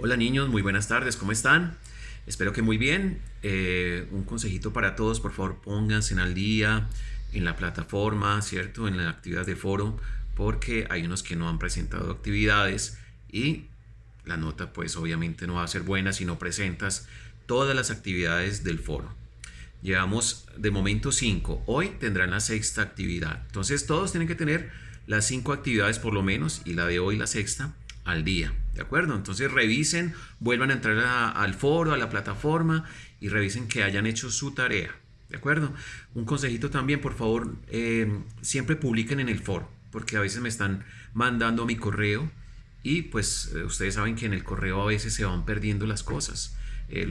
Hola niños, muy buenas tardes, ¿cómo están? Espero que muy bien. Un consejito para todos, por favor, pónganse al día en la plataforma, ¿cierto? En la actividad de foro, porque hay unos que no han presentado actividades y la nota pues obviamente no va a ser buena si no presentas todas las actividades del foro. Llevamos de momento 5. Hoy tendrán la sexta actividad. Entonces todos tienen que tener las 5 actividades por lo menos y la de hoy, la sexta, al día. ¿De acuerdo? Entonces revisen, vuelvan a entrar al foro, a la plataforma y revisen que hayan hecho su tarea. ¿De acuerdo? Un consejito también, por favor, siempre publiquen en el foro, porque a veces me están mandando a mi correo y pues ustedes saben que en el correo a veces se van perdiendo las cosas.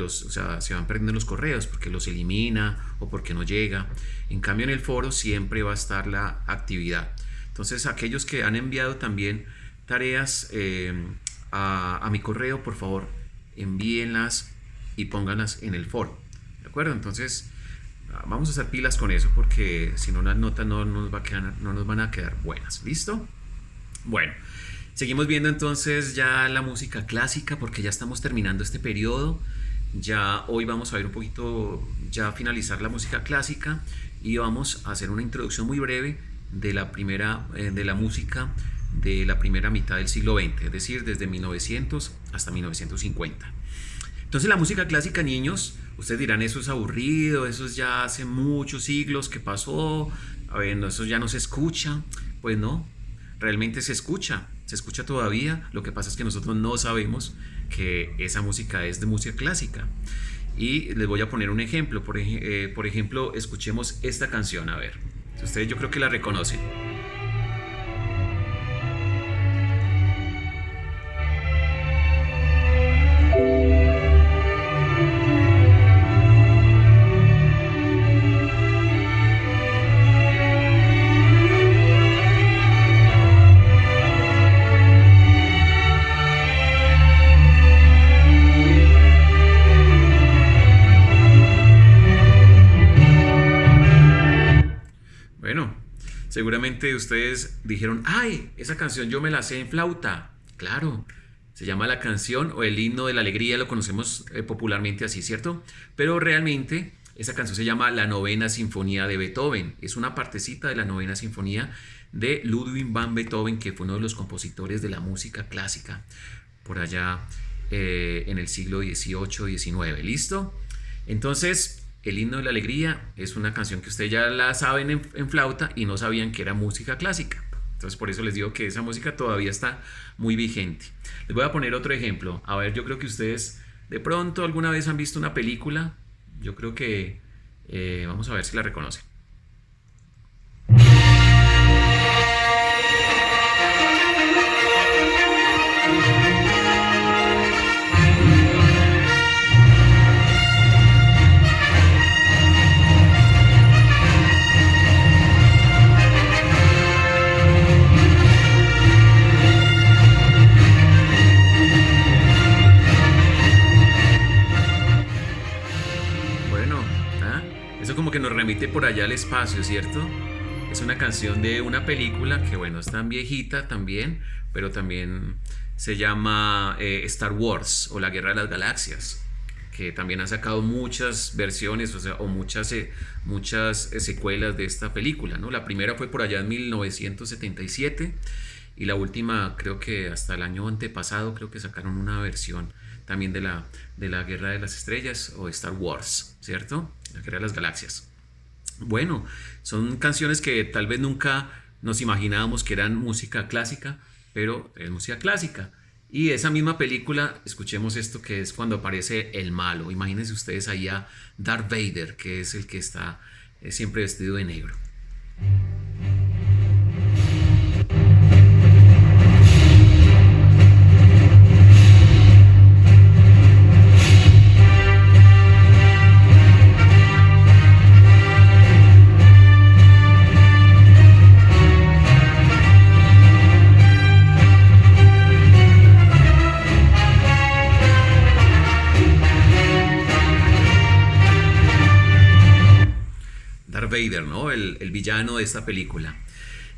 O sea, se van perdiendo los correos porque los elimina o porque no llega. En cambio en el foro siempre va a estar la actividad. Entonces aquellos que han enviado también tareas a mi correo, por favor envíenlas y pónganlas en el foro. ¿De acuerdo? Entonces vamos a hacer pilas con eso porque si no las notas no nos van a quedar buenas. ¿Listo? Bueno, seguimos viendo entonces ya la música clásica porque ya estamos terminando este periodo. Ya hoy vamos a ver un poquito, ya finalizar la música clásica y vamos a hacer una introducción muy breve de la música de la primera mitad del siglo XX, es decir, desde 1900 hasta 1950. Entonces la música clásica, niños, ustedes dirán, eso es aburrido, eso es ya hace muchos siglos que pasó, a ver, no, eso ya no se escucha. Pues no, realmente se escucha todavía. Lo que pasa es que nosotros no sabemos que esa música es de música clásica. Y les voy a poner un ejemplo. Por ejemplo, escuchemos esta canción. A ver, ustedes yo creo que la reconocen. Bueno, seguramente ustedes dijeron, ay, esa canción yo me la sé en flauta. Claro, se llama la canción o el himno de la alegría, lo conocemos popularmente así, ¿cierto? Pero realmente esa canción se llama la Novena Sinfonía de Beethoven. Es una partecita de la Novena Sinfonía de Ludwig van Beethoven, que fue uno de los compositores de la música clásica por allá en el siglo XVIII-XIX. ¿Listo? Entonces, el himno de la alegría es una canción que ustedes ya la saben en flauta y no sabían que era música clásica. Entonces por eso les digo que esa música todavía está muy vigente. Les voy a poner otro ejemplo. A ver, yo creo que ustedes de pronto alguna vez han visto una película. Yo creo que vamos a ver si la reconocen. Bueno, eso como que nos remite por allá al espacio, ¿cierto? Es una canción de una película que, bueno, es tan viejita también, pero también se llama Star Wars o La Guerra de las Galaxias, que también ha sacado muchas versiones, o sea, o muchas secuelas de esta película, ¿no? La primera fue por allá en 1977 y la última creo que hasta el año antepasado creo que sacaron una versión también de la Guerra de las Estrellas o Star Wars, ¿cierto? La Guerra de las Galaxias. Bueno, son canciones que tal vez nunca nos imaginábamos que eran música clásica, pero es música clásica. Y esa misma película, escuchemos esto que es cuando aparece el malo. Imagínense ustedes ahí a Darth Vader, que es el que está siempre vestido de negro. Darth Vader, ¿no? El villano de esta película.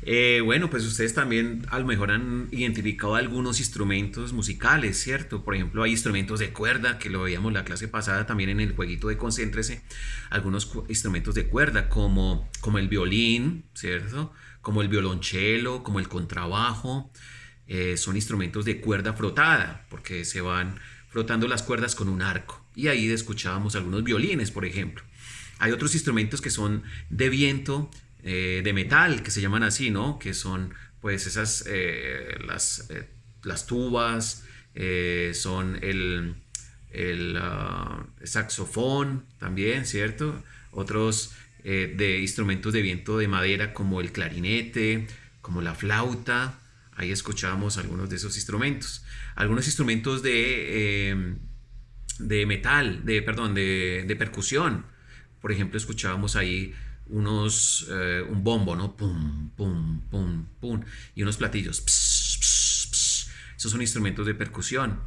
Bueno, pues ustedes también a lo mejor han identificado algunos instrumentos musicales, ¿cierto? Por ejemplo, hay instrumentos de cuerda, que lo veíamos la clase pasada también en el jueguito de Concéntrese, algunos instrumentos de cuerda como el violín, ¿cierto? Como el violonchelo, como el contrabajo, son instrumentos de cuerda frotada, porque se van frotando las cuerdas con un arco. Y ahí escuchábamos algunos violines, por ejemplo. Hay otros instrumentos que son de viento, de metal, que se llaman así, ¿no? Que son, pues, las tubas, son el saxofón también, ¿cierto? Otros de instrumentos de viento de madera como el clarinete, como la flauta. Ahí escuchábamos algunos de esos instrumentos. Algunos instrumentos de metal, perdón, de percusión. Por ejemplo, escuchábamos ahí un bombo, ¿no? Pum, pum, pum, pum. Y unos platillos. Pss, pss, pss. Esos son instrumentos de percusión.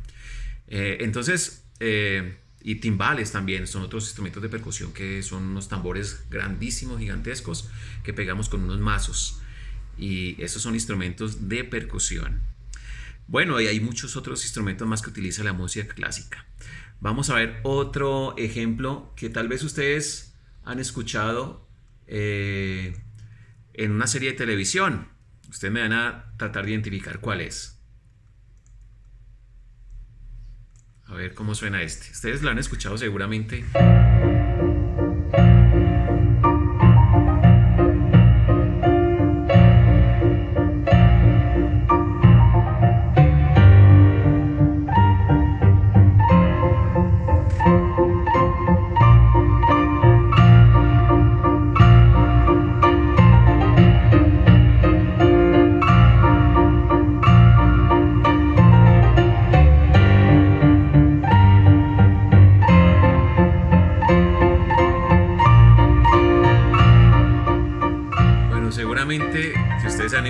Y timbales también son otros instrumentos de percusión que son unos tambores grandísimos, gigantescos, que pegamos con unos mazos. Y esos son instrumentos de percusión. Bueno, y hay muchos otros instrumentos más que utiliza la música clásica. Vamos a ver otro ejemplo que tal vez ustedes han escuchado en una serie de televisión. Ustedes me van a tratar de identificar cuál es. A ver cómo suena este. Ustedes lo han escuchado seguramente. Seguramente, si ustedes se han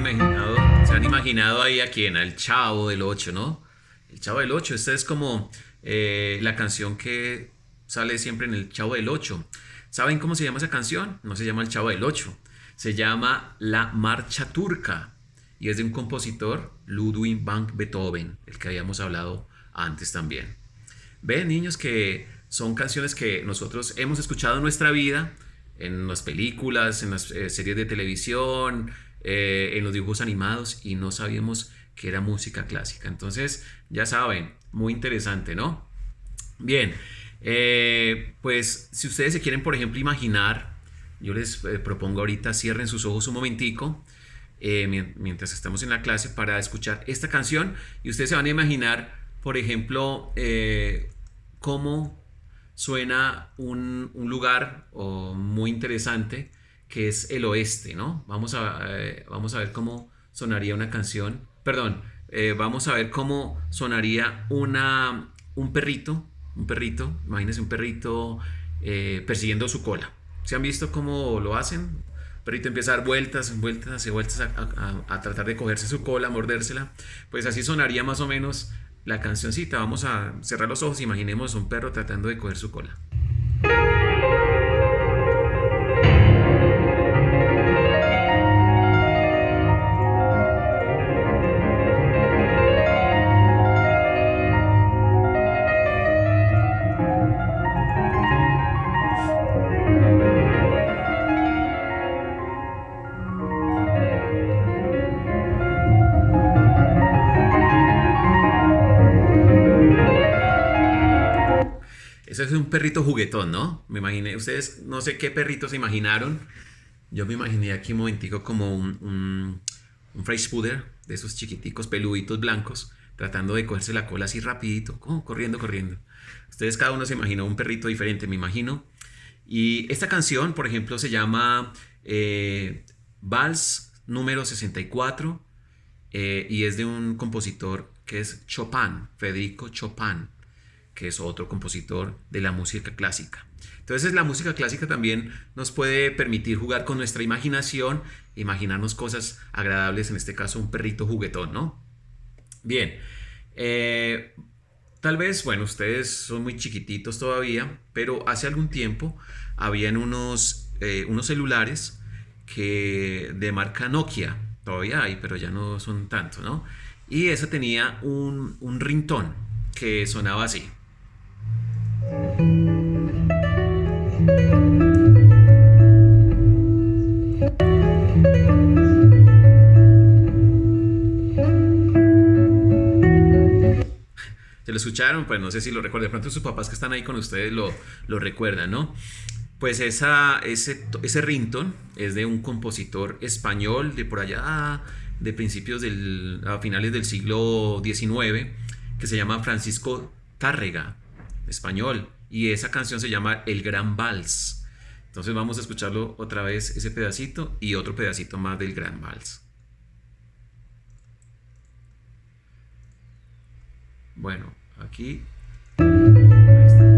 imaginado ahí a quién, al Chavo del Ocho, ¿no? El Chavo del Ocho, esta es como la canción que sale siempre en el Chavo del Ocho. ¿Saben cómo se llama esa canción? No se llama el Chavo del Ocho, se llama La Marcha Turca y es de un compositor, Ludwig van Beethoven, el que habíamos hablado antes también. Ven, niños, que son canciones que nosotros hemos escuchado en nuestra vida, en las películas, en las series de televisión, en los dibujos animados y no sabíamos que era música clásica. Entonces, ya saben, muy interesante, ¿no? Bien, pues si ustedes se quieren, por ejemplo, imaginar, yo les propongo ahorita cierren sus ojos un momentico mientras estamos en la clase para escuchar esta canción y ustedes se van a imaginar, por ejemplo, cómo suena un lugar muy interesante que es el oeste, ¿no? Vamos a ver cómo sonaría una canción, perdón, vamos a ver cómo sonaría un perrito, imagínense un perrito persiguiendo su cola. ¿Se han visto cómo lo hacen? El perrito empieza a dar vueltas, vueltas y vueltas a tratar de cogerse su cola, a mordérsela. Pues así sonaría más o menos la cancioncita. Vamos a cerrar los ojos, imaginemos un perro tratando de coger su cola. Ese es un perrito juguetón, ¿no? Me imaginé, ustedes no sé qué perrito se imaginaron. Yo me imaginé aquí un momentico como un Freispuder, de esos chiquiticos peluditos blancos, tratando de cogerse la cola así rapidito, como corriendo, corriendo. Ustedes cada uno se imaginó un perrito diferente, me imagino. Y esta canción, por ejemplo, se llama Vals número 64 y es de un compositor que es Chopin, Federico Chopin, que es otro compositor de la música clásica. Entonces la música clásica también nos puede permitir jugar con nuestra imaginación, imaginarnos cosas agradables, en este caso un perrito juguetón, ¿no? Bien, tal vez, bueno, ustedes son muy chiquititos todavía, pero hace algún tiempo habían unos celulares de marca Nokia. todavía hay, pero ya no son tantos, ¿no? Y esa tenía un ringtone que sonaba así. Se lo escucharon, pues no sé si lo recuerdan. De pronto sus papás que están ahí con ustedes lo recuerdan, ¿no? Pues ese ringtone es de un compositor español de por allá, de a finales del siglo XIX, que se llama Francisco Tárrega, español. Y esa canción se llama El Gran Vals. Entonces vamos a escucharlo otra vez, ese pedacito y otro pedacito más del Gran Vals. Bueno, aquí. Ahí está.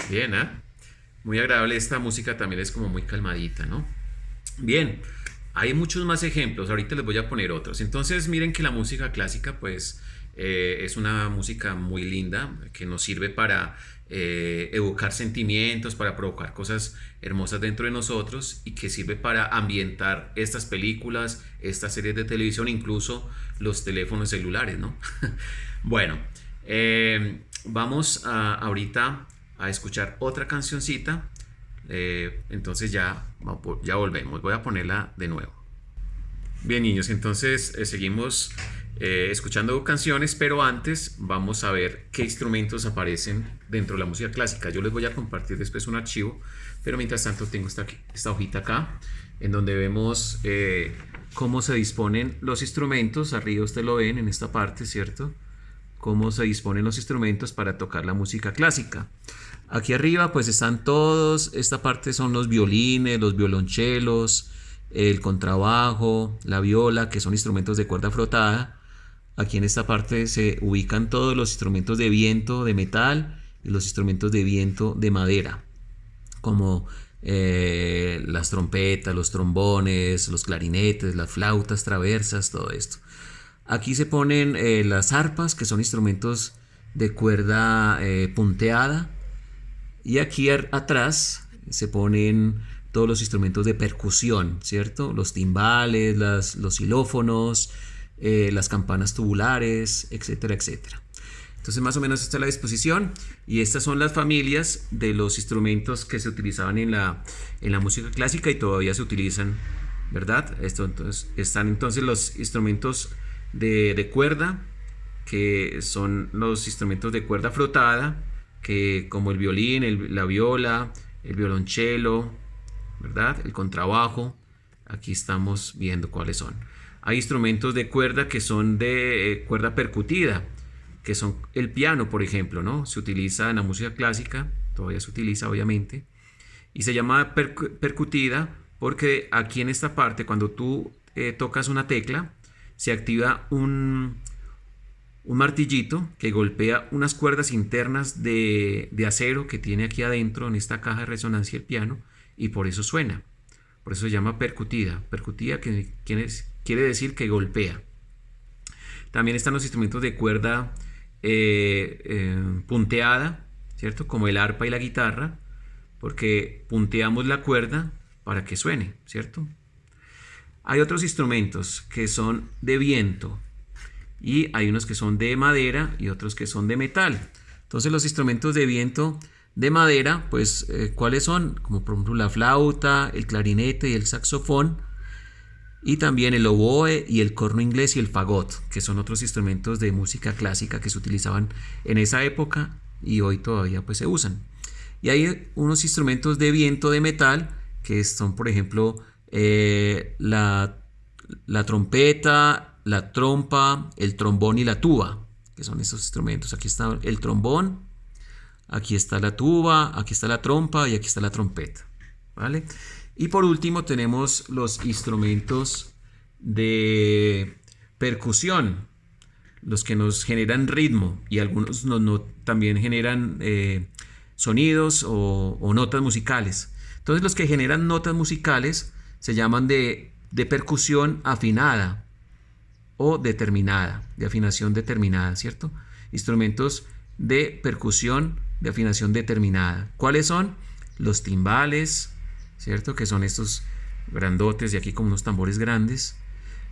Bien, ¿eh? Muy agradable esta música, también es como muy calmadita, ¿no? Bien, hay muchos más ejemplos, ahorita les voy a poner otros. Entonces miren que la música clásica pues es una música muy linda que nos sirve para evocar sentimientos, para provocar cosas hermosas dentro de nosotros y que sirve para ambientar estas películas, estas series de televisión, incluso los teléfonos celulares, ¿no? Bueno, vamos ahorita a escuchar otra cancioncita. Entonces ya volvemos. Voy a ponerla de nuevo. Bien, niños, entonces seguimos escuchando canciones, pero antes vamos a ver qué instrumentos aparecen dentro de la música clásica. Yo les voy a compartir después un archivo, pero mientras tanto tengo esta hojita acá, en donde vemos cómo se disponen los instrumentos. Arriba usted lo ven en esta parte, ¿cierto? Cómo se disponen los instrumentos para tocar la música clásica. Aquí arriba pues están todos, esta parte son los violines, los violonchelos, el contrabajo, la viola, que son instrumentos de cuerda frotada. Aquí en esta parte se ubican todos los instrumentos de viento de metal y los instrumentos de viento de madera, como las trompetas, los trombones, los clarinetes, las flautas traversas, todo esto. Aquí se ponen las arpas, que son instrumentos de cuerda punteada. Y aquí atrás se ponen todos los instrumentos de percusión, ¿cierto? Los timbales, los xilófonos, las campanas tubulares, etcétera, etcétera. Entonces más o menos esta es la disposición y estas son las familias de los instrumentos que se utilizaban en la música clásica y todavía se utilizan, ¿verdad? Están entonces los instrumentos de cuerda, que son los instrumentos de cuerda frotada, que como el violín, la viola, el violonchelo, ¿verdad? El contrabajo. Aquí estamos viendo cuáles son. Hay instrumentos de cuerda que son de cuerda percutida, que son el piano, por ejemplo, ¿no? Se utiliza en la música clásica, todavía se utiliza obviamente, y se llama percutida porque aquí en esta parte, cuando tú tocas una tecla, se activa un martillito que golpea unas cuerdas internas de acero que tiene aquí adentro en esta caja de resonancia el piano, y por eso suena. Por eso se llama percutida. Percutida que quiere decir que golpea. También están los instrumentos de cuerda punteada, ¿cierto? Como el arpa y la guitarra, porque punteamos la cuerda para que suene, ¿cierto? Hay otros instrumentos que son de viento y hay unos que son de madera y otros que son de metal. Entonces los instrumentos de viento de madera, pues ¿cuáles son? Como por ejemplo la flauta, el clarinete y el saxofón, y también el oboe y el corno inglés y el fagot, que son otros instrumentos de música clásica que se utilizaban en esa época y hoy todavía pues se usan. Y hay unos instrumentos de viento de metal que son por ejemplo la trompeta, la trompa, el trombón y la tuba, que son esos instrumentos. Aquí está el trombón, aquí está la tuba, aquí está la trompa y aquí está la trompeta, ¿vale? Y por último tenemos los instrumentos de percusión. los que nos generan ritmo y algunos también generan sonidos o notas musicales. Entonces los que generan notas musicales se llaman de percusión afinada o determinada, de afinación determinada, ¿cierto? Instrumentos de percusión de afinación determinada. ¿Cuáles son? Los timbales, ¿cierto? Que son estos grandotes de aquí como unos tambores grandes.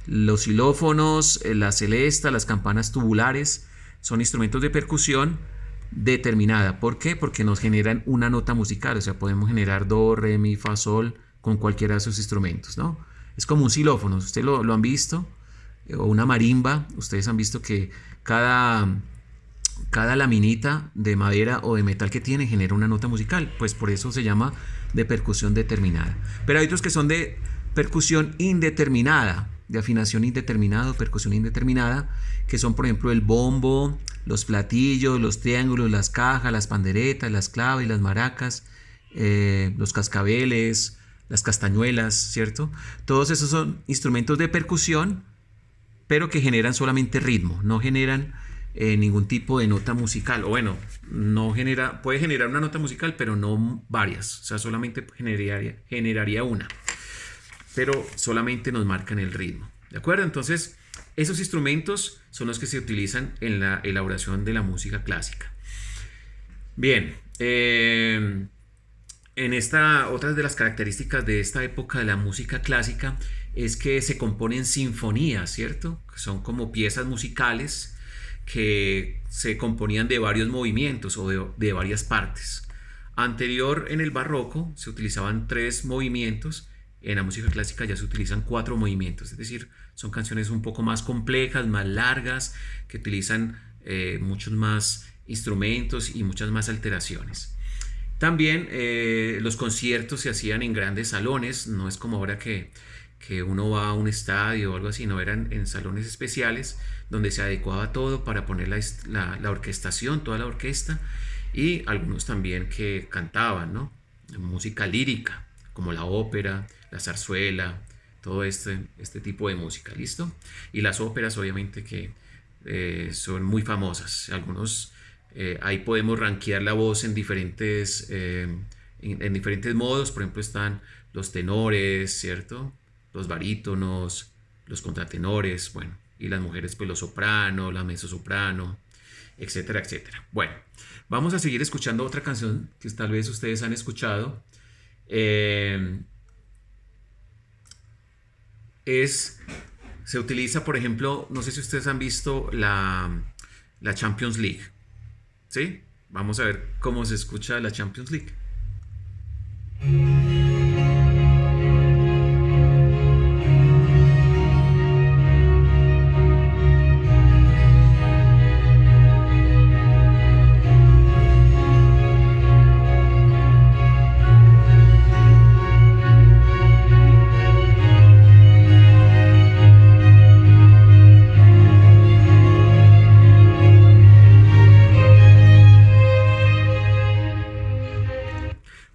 Los xilófonos, la celesta, las campanas tubulares son instrumentos de percusión determinada. ¿Por qué? Porque nos generan una nota musical, o sea, podemos generar do, re, mi, fa, sol con cualquiera de esos instrumentos, ¿no? Es como un xilófono, ustedes lo han visto, o una marimba, ustedes han visto que cada laminita de madera o de metal que tiene genera una nota musical, pues por eso se llama de percusión determinada. Pero hay otros que son de percusión indeterminada, de afinación indeterminada o percusión indeterminada, que son por ejemplo el bombo, los platillos, los triángulos, las cajas, las panderetas, las claves, las maracas, los cascabeles, las castañuelas, ¿cierto? Todos esos son instrumentos de percusión, pero que generan solamente ritmo, no generan ningún tipo de nota musical, o bueno, puede generar una nota musical, pero no varias, o sea, solamente generaría una, pero solamente nos marcan el ritmo, ¿de acuerdo? Entonces, esos instrumentos son los que se utilizan en la elaboración de la música clásica. Bien, otras de las características de esta época de la música clásica es que se componen sinfonías, ¿cierto? Que son como piezas musicales que se componían de varios movimientos o de varias partes. Anterior, en el barroco, se utilizaban 3 movimientos. En la música clásica ya se utilizan 4 movimientos, es decir, son canciones un poco más complejas, más largas, que utilizan muchos más instrumentos y muchas más alteraciones. También los conciertos se hacían en grandes salones, no es como ahora que uno va a un estadio o algo así, no, eran en salones especiales donde se adecuaba todo para poner la orquestación, toda la orquesta, y algunos también que cantaban, ¿no? Música lírica, como la ópera, la zarzuela, todo este tipo de música, ¿listo? Y las óperas obviamente que son muy famosas, algunos ahí podemos rankear la voz en diferentes modos, por ejemplo están los tenores, ¿cierto? Los barítonos, los contratenores, bueno, y las mujeres pues los sopranos, la mezzosoprano, etcétera, etcétera. Bueno, vamos a seguir escuchando otra canción que tal vez ustedes han escuchado. Se utiliza, por ejemplo, no sé si ustedes han visto la Champions League, ¿sí? Vamos a ver cómo se escucha la Champions League.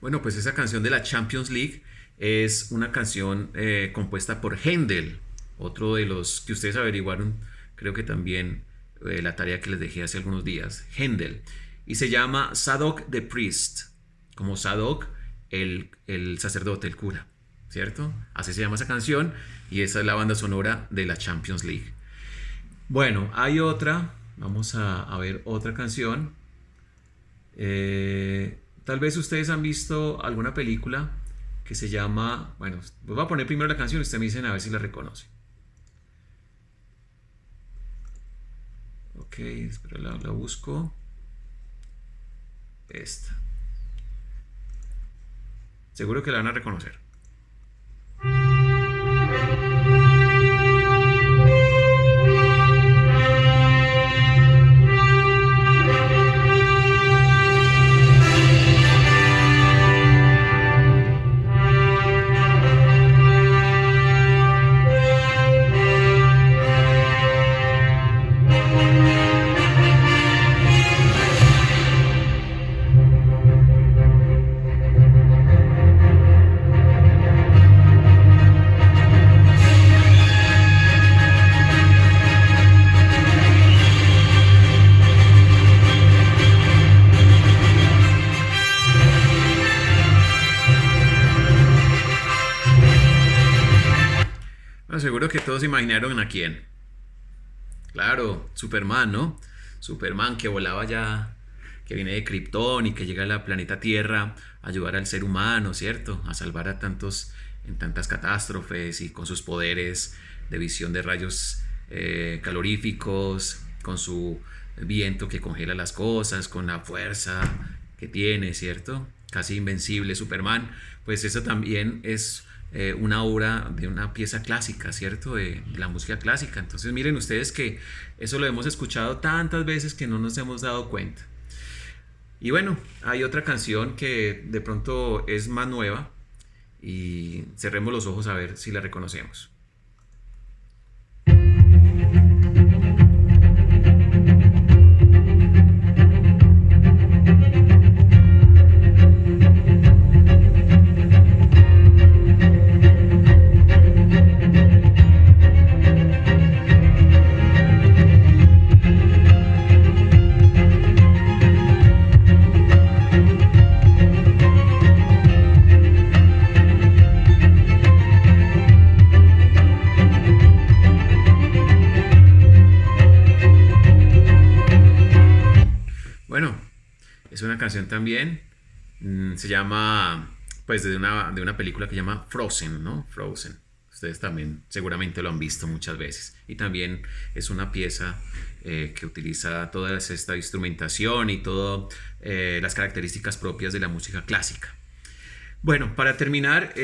Bueno, pues esa canción de la Champions League es una canción compuesta por Händel, otro de los que ustedes averiguaron, creo que también la tarea que les dejé hace algunos días, Händel, y se llama Zadok the Priest, como Zadok el sacerdote, el cura, ¿cierto? Así se llama esa canción y esa es la banda sonora de la Champions League. Bueno, hay otra, vamos a ver otra canción. Tal vez ustedes han visto alguna película que se llama, bueno, voy a poner primero la canción y ustedes me dicen a ver si la reconocen. Ok, espera, la busco. Esta. Seguro que la van a reconocer. Bueno, seguro que todos imaginaron a quién. Claro, Superman, ¿no? Superman que volaba ya, que viene de Krypton y que llega al planeta Tierra a ayudar al ser humano, ¿cierto? A salvar a tantos en tantas catástrofes y con sus poderes de visión de rayos caloríficos, con su viento que congela las cosas, con la fuerza que tiene, ¿cierto? Casi invencible Superman, pues eso también es una obra de una pieza clásica, ¿cierto? De la música clásica. Entonces miren ustedes que eso lo hemos escuchado tantas veces que no nos hemos dado cuenta. Y bueno, hay otra canción que de pronto es más nueva y cerremos los ojos a ver si la reconocemos. Bueno, es una canción también, se llama, pues de una película que se llama Frozen, ¿no? Frozen. Ustedes también seguramente lo han visto muchas veces. Y también es una pieza que utiliza toda esta instrumentación y todas las características propias de la música clásica. Bueno, para terminar,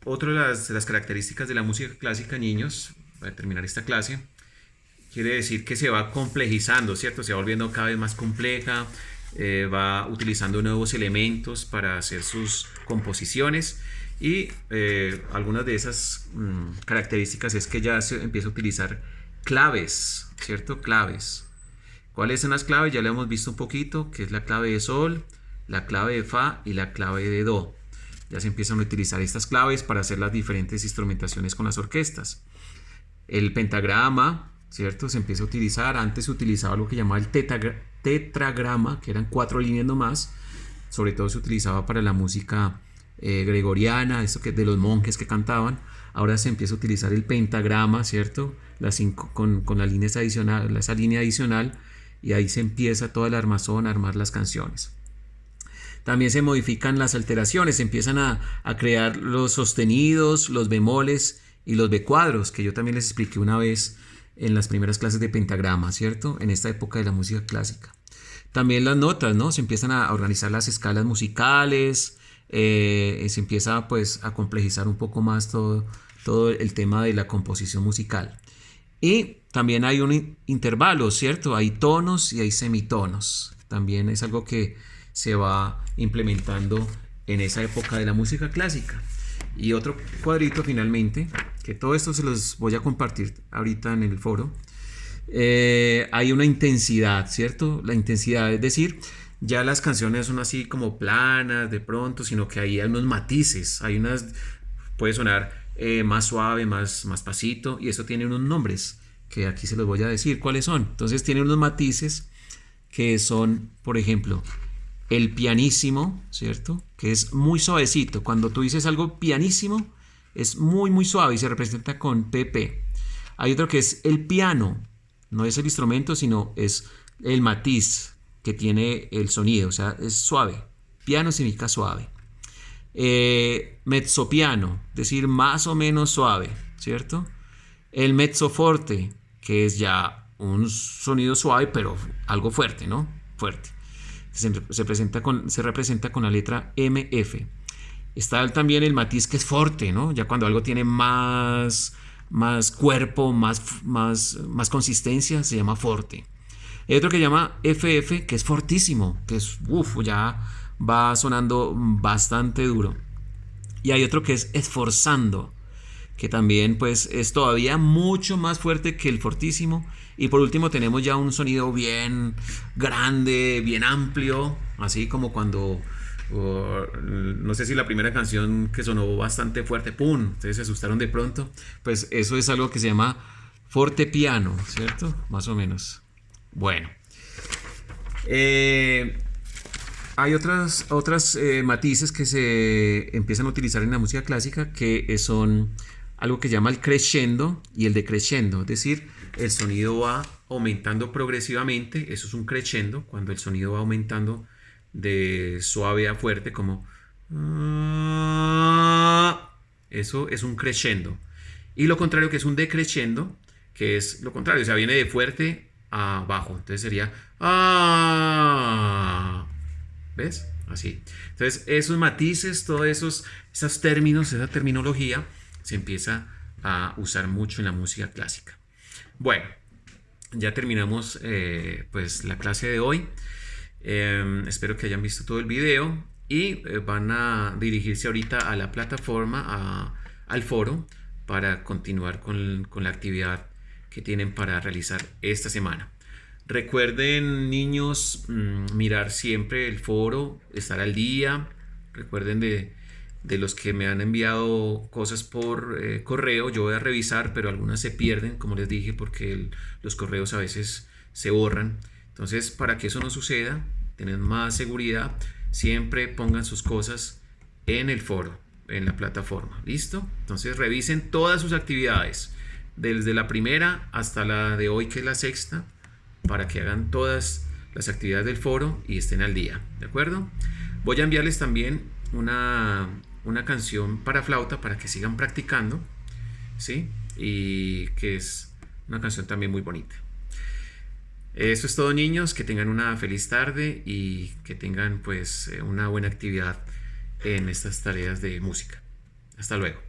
otra de las características de la música clásica, niños, para terminar esta clase, quiere decir que se va complejizando, ¿cierto? Se va volviendo cada vez más compleja, va utilizando nuevos elementos para hacer sus composiciones y algunas de esas características es que ya se empieza a utilizar claves, ¿cierto? Claves. ¿Cuáles son las claves? Ya le hemos visto un poquito, que es la clave de sol, la clave de fa y la clave de do. Ya se empiezan a utilizar estas claves para hacer las diferentes instrumentaciones con las orquestas. El pentagrama, ¿cierto? Se empieza a utilizar. Antes se utilizaba lo que llamaba el tetragrama, que eran 4 líneas nomás. Sobre todo se utilizaba para la música gregoriana, eso que de los monjes que cantaban. Ahora se empieza a utilizar el pentagrama, ¿cierto? Con la línea adicional, esa línea adicional, y ahí se empieza toda la armazón a armar las canciones. También se modifican las alteraciones, se empiezan a crear los sostenidos, los bemoles y los becuadros, que yo también les expliqué una vez en las primeras clases de pentagrama, ¿cierto? En esta época de la música clásica. También las notas, ¿no? Se empiezan a organizar las escalas musicales, se empieza pues a complejizar un poco más todo el tema de la composición musical. Y también hay un intervalo, ¿cierto? Hay tonos y hay semitonos. También es algo que se va implementando en esa época de la música clásica. Y otro cuadrito finalmente, que todo esto se los voy a compartir ahorita en el foro. Hay una intensidad, ¿cierto? La intensidad, es decir, ya las canciones son así como planas de pronto, sino que ahí hay unos matices, puede sonar más suave, más pasito, y eso tiene unos nombres que aquí se los voy a decir cuáles son. Entonces tiene unos matices que son, por ejemplo, el pianísimo, ¿cierto? Que es muy suavecito. Cuando tú dices algo pianísimo, es muy, muy suave y se representa con PP. Hay otro que es el piano. No es el instrumento, sino es el matiz que tiene el sonido. O sea, es suave. Piano significa suave. Mezzopiano, es decir, más o menos suave, ¿cierto? El mezzoforte, que es ya un sonido suave, pero algo fuerte, ¿no? Fuerte. Se representa con la letra MF. Está también el matiz que es forte, ¿no? Ya cuando algo tiene más cuerpo, más consistencia, se llama forte. Hay otro que se llama FF, que es fortísimo, que es, ya va sonando bastante duro. Y hay otro que es esforzando, que también pues es todavía mucho más fuerte que el fortísimo. Y por último tenemos ya un sonido bien grande, bien amplio, así como cuando, no sé si la primera canción que sonó bastante fuerte, ¡pum!, ustedes se asustaron de pronto, pues eso es algo que se llama fortepiano, ¿cierto? Más o menos. Bueno, hay otras matices que se empiezan a utilizar en la música clásica, que son algo que llama el crescendo y el decrescendo, es decir, el sonido va aumentando progresivamente, eso es un crescendo, cuando el sonido va aumentando de suave a fuerte, como eso es un crescendo. Y lo contrario, que es un decrescendo, que es lo contrario, o sea, viene de fuerte a bajo, entonces sería ¿ves? Así. Entonces, esos matices, todos esos términos, esa terminología, se empieza a usar mucho en la música clásica. Bueno, ya terminamos pues la clase de hoy. Espero que hayan visto todo el video y van a dirigirse ahorita a la plataforma, al foro, para continuar con la actividad que tienen para realizar esta semana. Recuerden, niños, mirar siempre el foro, estar al día. Recuerden de los que me han enviado cosas por correo. Yo voy a revisar, pero algunas se pierden, como les dije, porque los correos a veces se borran. Entonces, para que eso no suceda, tener más seguridad, siempre pongan sus cosas en el foro, en la plataforma. ¿Listo? Entonces, revisen todas sus actividades, desde la primera hasta la de hoy, que es la sexta, para que hagan todas las actividades del foro y estén al día, ¿de acuerdo? Voy a enviarles también una canción para flauta para que sigan practicando, ¿sí? Y que es una canción también muy bonita. Eso es todo, niños, que tengan una feliz tarde y que tengan pues una buena actividad en estas tareas de música. Hasta luego.